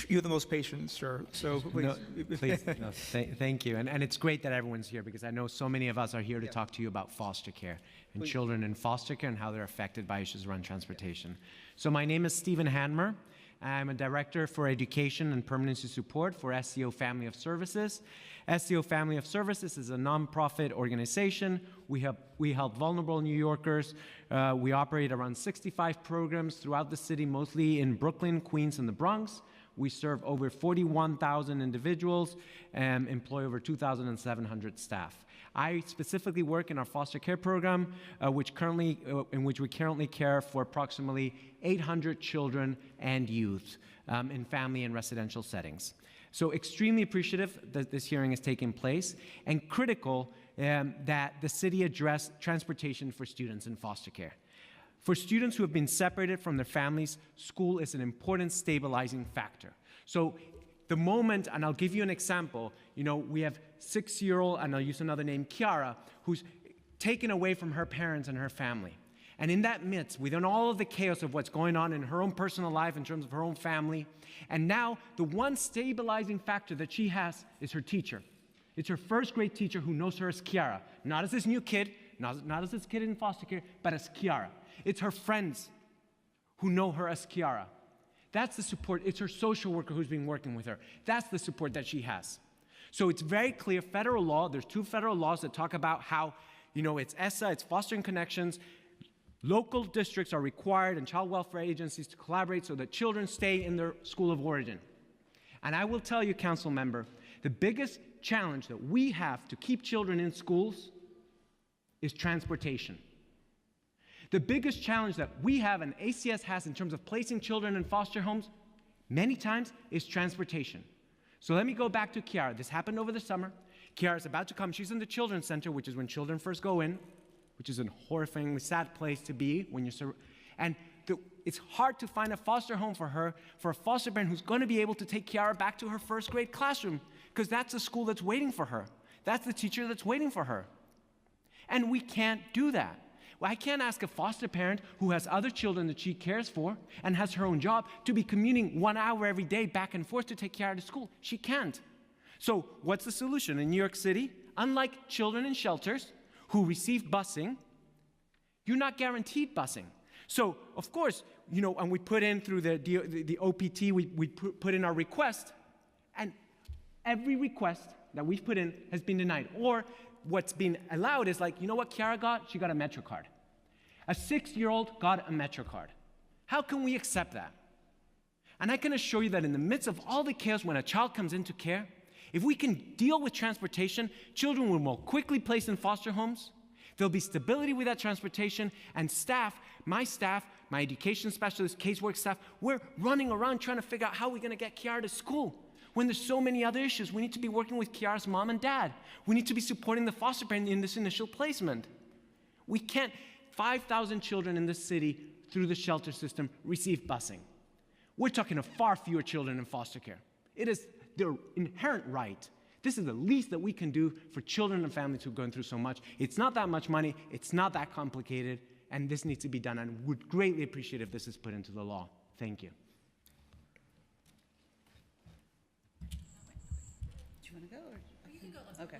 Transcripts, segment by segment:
You're the most patient, sir. So please. No, please. No, thank you. And it's great that everyone's here, because I know so many of us are here to talk to you about foster care and children in foster care and how they're affected by issues around transportation. So my name is Stephen Hanmer. I'm a director for education and permanency support for SCO Family of Services. SCO Family of Services is a nonprofit organization. We help vulnerable New Yorkers. We operate around 65 programs throughout the city, mostly in Brooklyn, Queens, and the Bronx. We serve over 41,000 individuals and employ over 2,700 staff. I specifically work in our foster care program, in which we currently care for approximately 800 children and youth in family and residential settings. So extremely appreciative that this hearing is taking place, and critical that the city address transportation for students in foster care. For students who have been separated from their families, school is an important stabilizing factor. So the moment, and I'll give you an example, we have 6-year-old, and I'll use another name, Kiara, who's taken away from her parents and her family. And in that midst, within all of the chaos of what's going on in her own personal life in terms of her own family, and now the one stabilizing factor that she has is her teacher. It's her first grade teacher who knows her as Kiara, not as this new kid, not as this kid in foster care, but as Kiara. It's her friends who know her as Kiara. That's the support. It's her social worker who's been working with her. That's the support that she has. So it's very clear, federal law, there's 2 federal laws that talk about how, it's ESSA, it's fostering connections. Local districts are required and child welfare agencies to collaborate so that children stay in their school of origin. And I will tell you, council member, the biggest challenge that we have to keep children in schools is transportation. The biggest challenge that we have and ACS has in terms of placing children in foster homes, many times, is transportation. So let me go back to Kiara. This happened over the summer. Kiara's about to come. She's in the children's center, which is when children first go in, which is a horrifyingly sad place to be when you're it's hard to find a foster home for her, for a foster parent who's going to be able to take Kiara back to her first grade classroom, because that's the school that's waiting for her. That's the teacher that's waiting for her. And we can't do that. Well, I can't ask a foster parent who has other children that she cares for and has her own job to be commuting 1 hour every day back and forth to take Kiara to school. She can't. So what's the solution? In New York City, unlike children in shelters who receive busing, you're not guaranteed busing. So, of course, and we put in through the OPT, we put in our request, and every request that we've put in has been denied. Or what's been allowed is like, what Kiara got? She got a Metro card. A 6-year-old got a Metro card. How can we accept that? And I can assure you that in the midst of all the chaos when a child comes into care, if we can deal with transportation, children will more quickly placed in foster homes. There'll be stability with that transportation, and my education specialists, casework staff, we're running around trying to figure out how we're going to get Kiara to school. When there's so many other issues, we need to be working with Kiara's mom and dad. We need to be supporting the foster parent in this initial placement. We can't, 5,000 children in this city through the shelter system receive busing. We're talking of far fewer children in foster care. It is their inherent right. This is the least that we can do for children and families who are going through so much. It's not that much money, it's not that complicated, and this needs to be done, and would greatly appreciate if this is put into the law. Thank you. Okay.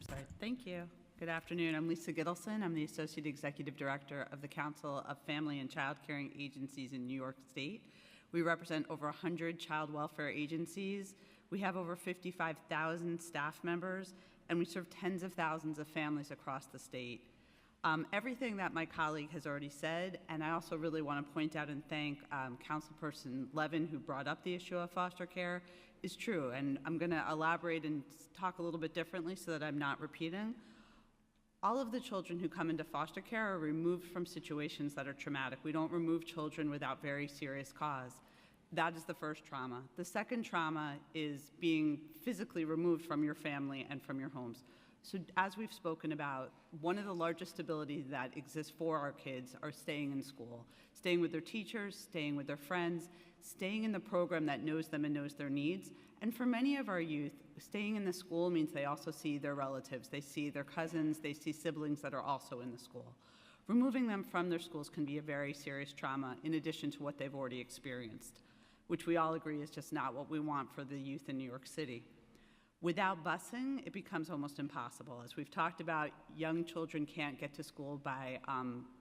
Sorry. Thank you. Good afternoon. I'm Lisa Gittleson. I'm the Associate Executive Director of the Council of Family and Child Caring Agencies in New York State. We represent over 100 child welfare agencies. We have over 55,000 staff members, and we serve tens of thousands of families across the state. Everything that my colleague has already said, and I also really want to point out and thank Councilperson Levin, who brought up the issue of foster care, is true. And I'm going to elaborate and talk a little bit differently so that I'm not repeating. All of the children who come into foster care are removed from situations that are traumatic. We don't remove children without very serious cause. That is the first trauma. The second trauma is being physically removed from your family and from your homes. So as we've spoken about, one of the largest stabilities that exists for our kids are staying in school, staying with their teachers, staying with their friends, staying in the program that knows them and knows their needs. And for many of our youth, staying in the school means they also see their relatives, they see their cousins, they see siblings that are also in the school. Removing them from their schools can be a very serious trauma in addition to what they've already experienced, which we all agree is just not what we want for the youth in New York City. Without busing, it becomes almost impossible. As we've talked about, young children can't get to school by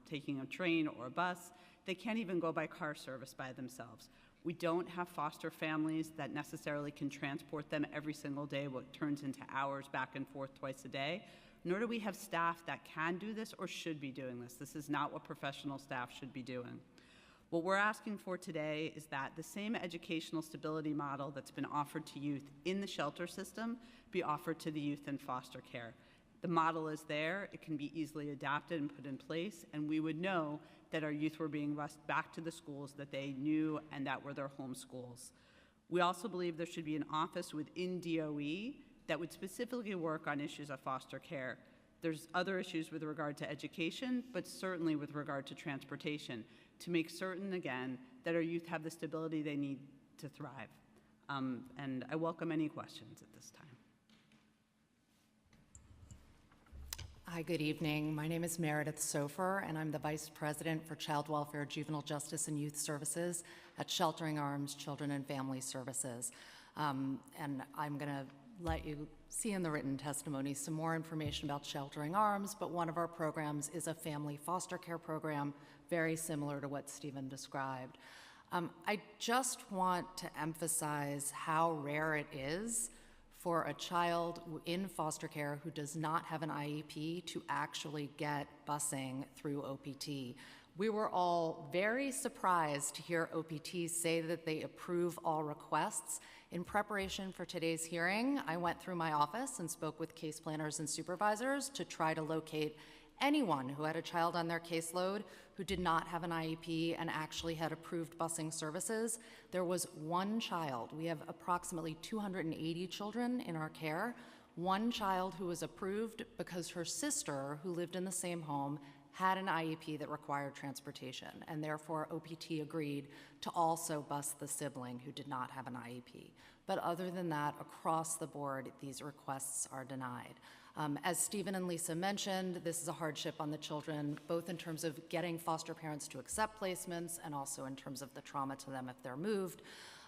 taking a train or a bus. They can't even go by car service by themselves. We don't have foster families that necessarily can transport them every single day, what turns into hours back and forth twice a day. Nor do we have staff that can do this or should be doing this. This is not what professional staff should be doing. What we're asking for today is that the same educational stability model that's been offered to youth in the shelter system be offered to the youth in foster care. The model is there, it can be easily adapted and put in place, and we would know that our youth were being bused back to the schools that they knew and that were their home schools. We also believe there should be an office within DOE that would specifically work on issues of foster care. There's other issues with regard to education, but certainly with regard to transportation, to make certain, again, that our youth have the stability they need to thrive. And I welcome any questions at this time. Hi, good evening. My name is Meredith Sofer, and I'm the Vice President for Child Welfare, Juvenile Justice, and Youth Services at Sheltering Arms Children and Family Services. And I'm going to let you see in the written testimony some more information about Sheltering Arms, but one of our programs is a family foster care program, very similar to what Stephen described. I just want to emphasize how rare it is for a child in foster care who does not have an IEP to actually get busing through OPT. We were all very surprised to hear OPT say that they approve all requests. In preparation for today's hearing, I went through my office and spoke with case planners and supervisors to try to locate anyone who had a child on their caseload who did not have an IEP and actually had approved busing services. There was one child. We have approximately 280 children in our care. One child who was approved because her sister, who lived in the same home, had an IEP that required transportation, and therefore OPT agreed to also bus the sibling who did not have an IEP. But other than that, across the board, these requests are denied. As Stephen and Lisa mentioned, this is a hardship on the children, both in terms of getting foster parents to accept placements and also in terms of the trauma to them if they're moved.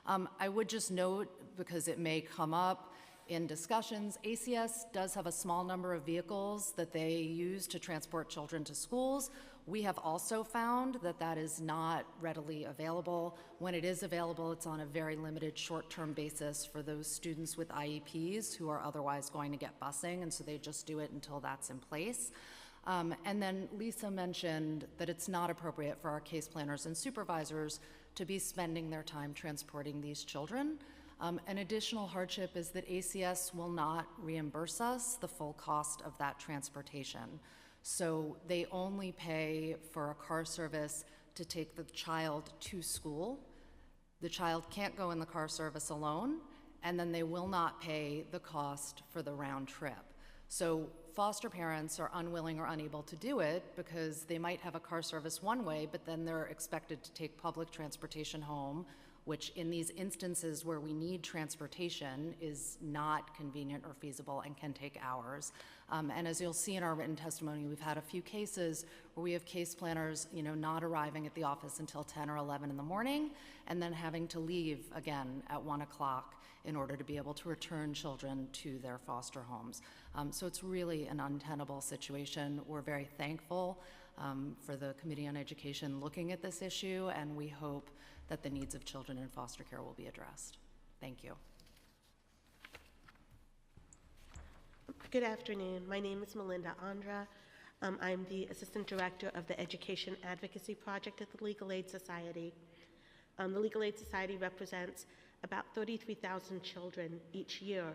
I would just note, because it may come up in discussions, ACS does have a small number of vehicles that they use to transport children to schools. We have also found that that is not readily available. When it is available, it's on a very limited short-term basis for those students with IEPs who are otherwise going to get busing, and so they just do it until that's in place. And then Lisa mentioned that it's not appropriate for our case planners and supervisors to be spending their time transporting these children. An additional hardship is that ACS will not reimburse us the full cost of that transportation. So they only pay for a car service to take the child to school. The child can't go in the car service alone, and then they will not pay the cost for the round trip. So foster parents are unwilling or unable to do it because they might have a car service one way, but then they're expected to take public transportation home, which in these instances where we need transportation is not convenient or feasible and can take hours. And as you'll see in our written testimony, we've had a few cases where we have case planners, not arriving at the office until 10 or 11 in the morning, and then having to leave again at 1 o'clock in order to be able to return children to their foster homes. So it's really an untenable situation. We're very thankful for the Committee on Education looking at this issue, and we hope that the needs of children in foster care will be addressed. Thank you. Good afternoon. My name is Melinda Andra. I'm the Assistant Director of the Education Advocacy Project at the Legal Aid Society. The Legal Aid Society represents about 33,000 children each year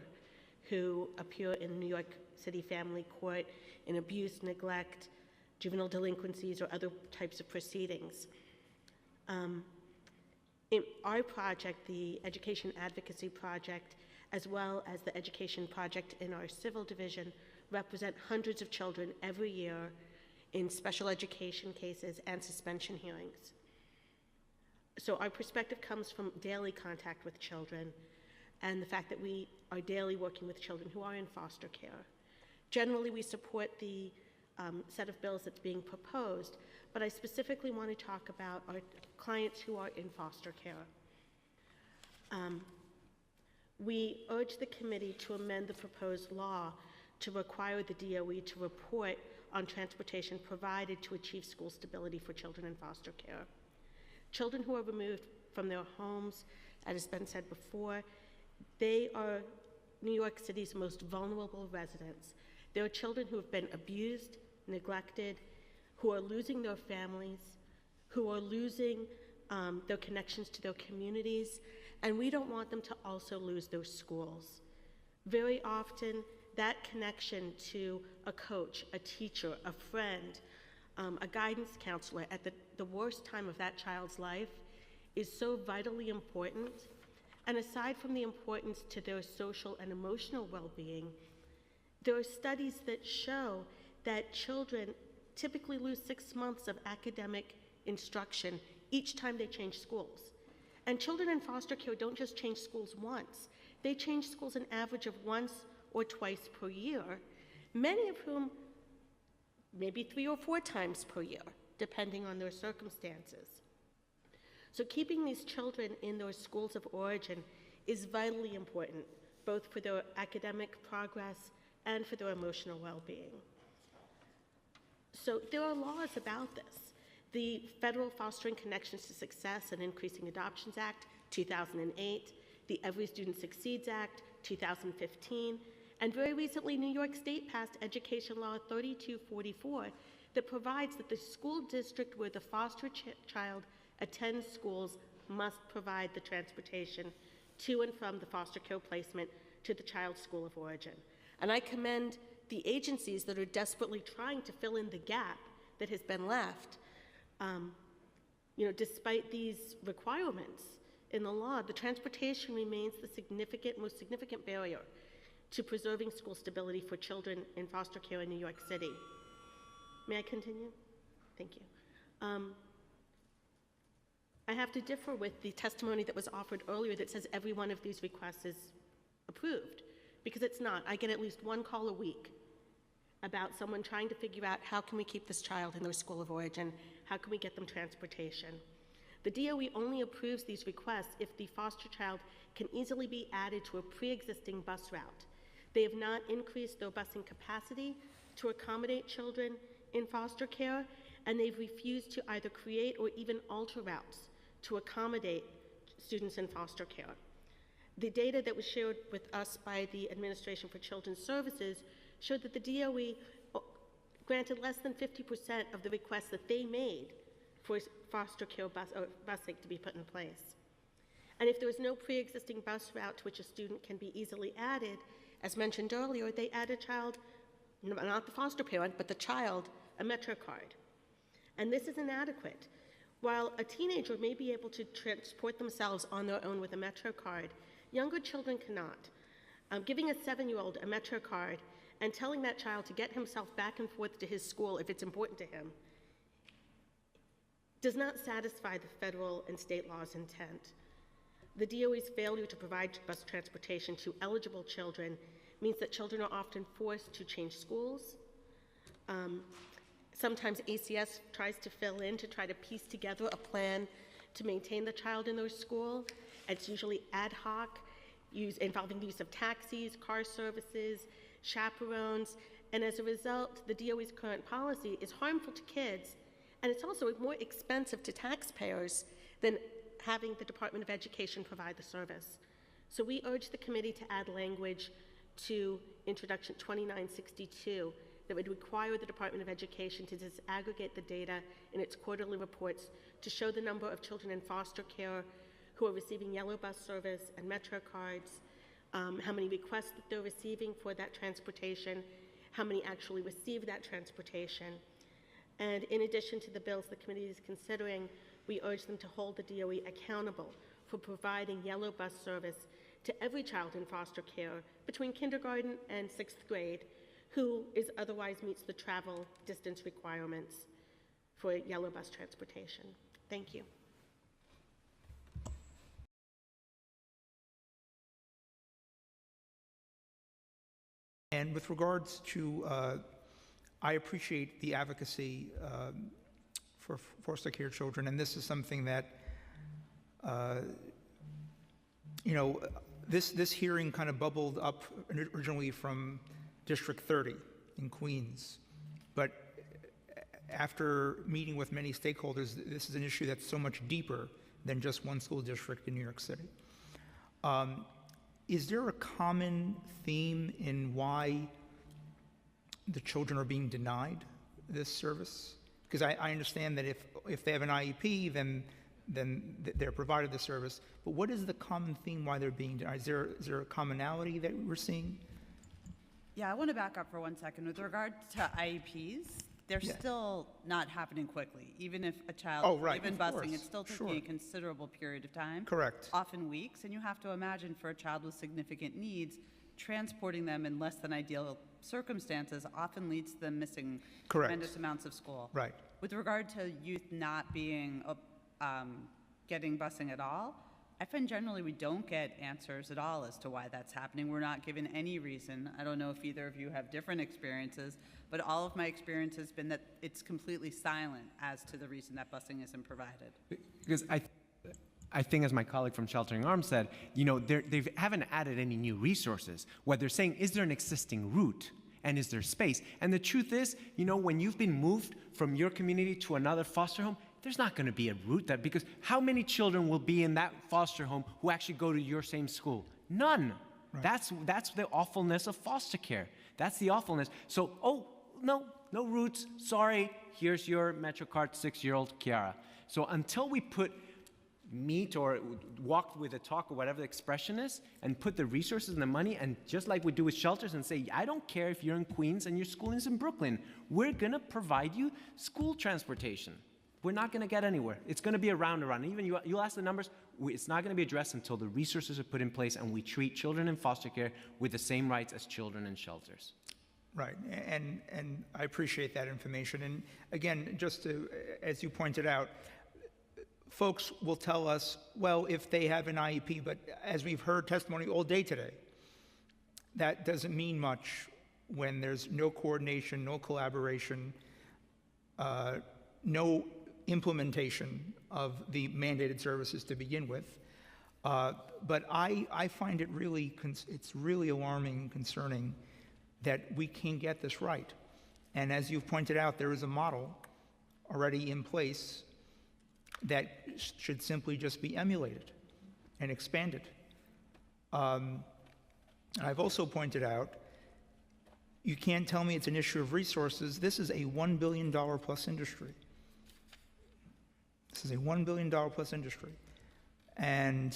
who appear in New York City Family Court in abuse, neglect, juvenile delinquencies, or other types of proceedings. In our project, the Education Advocacy Project, as well as the Education Project in our Civil Division, represent hundreds of children every year in special education cases and suspension hearings. So our perspective comes from daily contact with children and the fact that we are daily working with children who are in foster care. Generally, we support the set of bills that's being proposed, but I specifically want to talk about our clients who are in foster care. We urge the committee to amend the proposed law to require the DOE to report on transportation provided to achieve school stability for children in foster care. Children who are removed from their homes, as has been said before, they are New York City's most vulnerable residents. There are children who have been abused, neglected, who are losing their families, who are losing their connections to their communities, and we don't want them to also lose their schools. Very often, that connection to a coach, a teacher, a friend, a guidance counselor at the worst time of that child's life is so vitally important. And aside from the importance to their social and emotional well-being, there are studies that show that children typically lose 6 months of academic instruction each time they change schools. And children in foster care don't just change schools once. They change schools an average of once or twice per year, many of whom maybe 3 or 4 times per year, depending on their circumstances. So keeping these children in their schools of origin is vitally important, both for their academic progress and for their emotional well-being. So there are laws about this. The Federal Fostering Connections to Success and Increasing Adoptions Act, 2008, the Every Student Succeeds Act, 2015, and very recently, New York State passed Education Law 3244 that provides that the school district where the foster child attends schools must provide the transportation to and from the foster care placement to the child's school of origin. And I commend the agencies that are desperately trying to fill in the gap that has been left. Despite these requirements in the law, the transportation remains the most significant barrier to preserving school stability for children in foster care in New York City. May I continue? Thank you. I have to differ with the testimony that was offered earlier that says every one of these requests is approved, because it's not. I get at least one call a week about someone trying to figure out how can we keep this child in their school of origin, how can we get them transportation. The DOE only approves these requests if the foster child can easily be added to a pre-existing bus route. They have not increased their busing capacity to accommodate children in foster care, and they've refused to either create or even alter routes to accommodate students in foster care. The data that was shared with us by the Administration for Children's Services showed that the DOE granted less than 50% of the requests that they made for foster care busing to be put in place. And if there is no pre-existing bus route to which a student can be easily added, as mentioned earlier, they add a child, not the foster parent, but the child, a Metro card. And this is inadequate. While a teenager may be able to transport themselves on their own with a Metro card, younger children cannot. Giving a 7-year-old a Metro card and telling that child to get himself back and forth to his school if it's important to him does not satisfy the federal and state law's intent. The DOE's failure to provide bus transportation to eligible children means that children are often forced to change schools. Sometimes ACS tries to fill in to try to piece together a plan to maintain the child in their school. It's usually ad hoc, involving the use of taxis, car services, chaperones, and as a result, the DOE's current policy is harmful to kids, and it's also more expensive to taxpayers than having the Department of Education provide the service. So we urge the committee to add language to Introduction 2962 that would require the Department of Education to disaggregate the data in its quarterly reports to show the number of children in foster care who are receiving yellow bus service and Metro cards, how many requests that they're receiving for that transportation, how many actually receive that transportation. And in addition to the bills the committee is considering, we urge them to hold the DOE accountable for providing yellow bus service to every child in foster care between kindergarten and 6th grade who otherwise meets the travel distance requirements for yellow bus transportation. Thank you. And with regards to I appreciate the advocacy for foster care children, and this is something that, you know, this hearing kind of bubbled up originally from District 30 in Queens, but after meeting with many stakeholders, this is an issue that's so much deeper than just one school district in New York City. Is there a common theme in why the children are being denied this service? Because I understand that if they have an IEP, then they're provided the service. But what is the common theme why they're being denied? Is there a commonality that we're seeing? Yeah, I want to back up for 1 second. With regard to IEPs, they're still not happening quickly. Even if a child, even busing, it's still taking a considerable period of time. Correct. Often weeks. And you have to imagine for a child with significant needs, transporting them in less than ideal circumstances often leads to them missing tremendous amounts of school. Right. With regard to youth not being, getting busing at all, I find generally we don't get answers at all as to why that's happening. We're not given any reason. I don't know if either of you have different experiences, but all of my experience has been that it's completely silent as to the reason that busing isn't provided. Because I think, as my colleague from Sheltering Arms said, you know, they haven't added any new resources. What they're saying, is there an existing route? And is there space? And the truth is, you know, when you've been moved from your community to another foster home, there's not going to be a route that, because how many children will be in that foster home who actually go to your same school? None. Right. That's the awfulness of foster care. That's the awfulness. So, oh, no routes. Sorry, here's your MetroCard 6-year-old Kiara. So until we put meet or walk with a talk or whatever the expression is, and put the resources and the money, and just like we do with shelters, and say, I don't care if you're in Queens and your school is in Brooklyn, we're going to provide you school transportation. We're not going to get anywhere. It's going to be a round and round. Even you'll ask the numbers, it's not going to be addressed until the resources are put in place and we treat children in foster care with the same rights as children in shelters. Right, and I appreciate that information. And again, just to, as you pointed out, folks will tell us, well, if they have an IEP, but as we've heard testimony all day today, that doesn't mean much when there's no coordination, no collaboration, no implementation of the mandated services to begin with. But I find it really, it's really alarming and concerning that we can't get this right. And as you've pointed out, there is a model already in place that should simply just be emulated and expanded. I've also pointed out, you can't tell me it's an issue of resources. This is a $1 billion plus industry. This is a $1 billion plus industry. And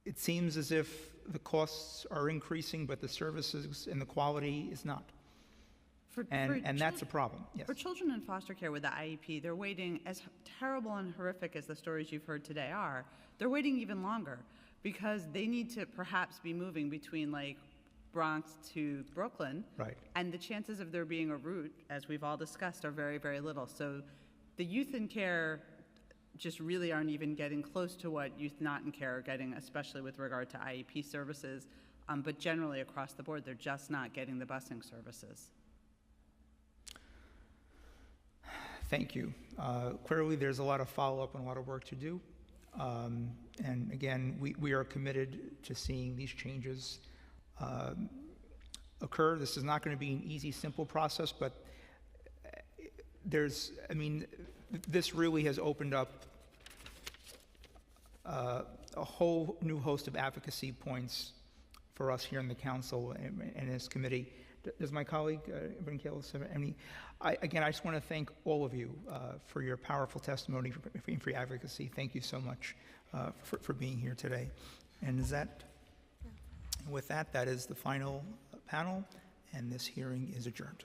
it seems as if the costs are increasing, but the services and the quality is not. And that's a problem. Yes. For children in foster care with the IEP, they're waiting, as terrible and horrific as the stories you've heard today are, they're waiting even longer because they need to perhaps be moving between like Bronx to Brooklyn. Right. And the chances of there being a route, as we've all discussed, are very, very little. So the youth in care just really aren't even getting close to what youth not in care are getting, especially with regard to IEP services. But generally across the board, they're just not getting the busing services. Thank you. Clearly, there's a lot of follow-up and a lot of work to do. And again, we are committed to seeing these changes occur. This is not going to be an easy, simple process, but this really has opened up a whole new host of advocacy points for us here in the council and this committee. Does my colleague, Brinkale, have any? Again, I just want to thank all of you for your powerful testimony, for your advocacy. Thank you so much for being here today. And with that, that is the final panel, and this hearing is adjourned.